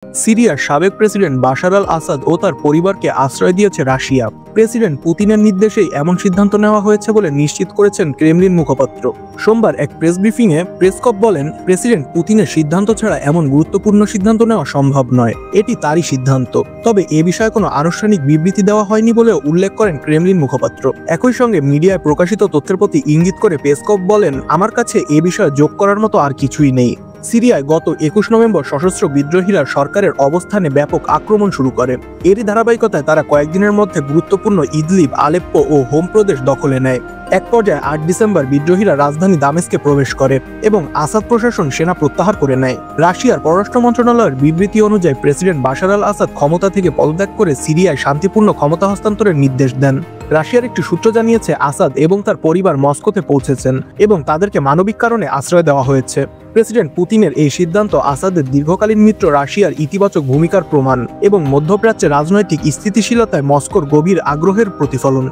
সিরিয়ার সাবেক president Bashar আল আসাদ ও তার পরিবারকে আশ্রয় দিয়েছে রাশিয়া। প্রেসিডেন্ট পুতিনের নির্দেশেই এমন সিদ্ধান্ত নেওয়া হয়েছে বলে নিশ্চিত করেছেন ক্রেমলিন মুখপাত্র। সোমবার এক প্রেস ব্রিফিংয়ে পেসকভ বলেন, প্রেসিডেন্ট পুতিনের সিদ্ধান্ত ছাড়া এমন গুরুত্বপূর্ণ সিদ্ধান্ত নেওয়া সম্ভব নয়, এটি তারই সিদ্ধান্ত। তবে এ বিষয়ে কোনো আনুষ্ঠানিক বিবৃতি দেওয়া হয়নি বলেও উল্লেখ করেন ক্রেমলিন মুখপাত্র। একই সঙ্গে মিডিয়ায় প্রকাশিত তথ্যের প্রতি ইঙ্গিত করে পেসকভ বলেন, আমার কাছে এ বিষয়ে যোগ করার মতো আর কিছুই নেই। সিরিয়ায় গত 21 নভেম্বর সশস্ত্র বিদ্রোহীরা সরকারের অবস্থানে ব্যাপক আক্রমণ শুরু করে। এরই ধারাবাহিকতায় তারা কয়েকদিনের মধ্যে গুরুত্বপূর্ণ ইদলিব, আলেপ্পো ও হোম প্রদেশ দখলে নেয়। এক পর্যায়ে 8 ডিসেম্বর বিদ্রোহীরা রাজধানী দামেস্কে প্রবেশ করে এবং আসাদ প্রশাসন সেনা প্রত্যাহার করে নেয়। রাশিয়ার পররাষ্ট্র মন্ত্রণালয়ের বিবৃতি অনুযায়ী প্রেসিডেন্ট বাশার আল আসাদ ক্ষমতা থেকে পদত্যাগ করে সিরিয়ায় শান্তিপূর্ণ ক্ষমতা হস্তান্তরের নির্দেশ দেন। রাশিয়ার একটি সূত্র জানিয়েছে, আসাদ এবং তার পরিবার মস্কোতে পৌঁছেছেন এবং তাদেরকে মানবিক কারণে আশ্রয় দেওয়া হয়েছে। প্রেসিডেন্ট পুতিনের এই সিদ্ধান্ত আসাদের দীর্ঘকালীন মিত্র রাশিয়ার ইতিবাচক ভূমিকার প্রমাণ এবং মধ্যপ্রাচ্যে রাজনৈতিক স্থিতিশীলতায় মস্কোর গভীর আগ্রহের প্রতিফলন।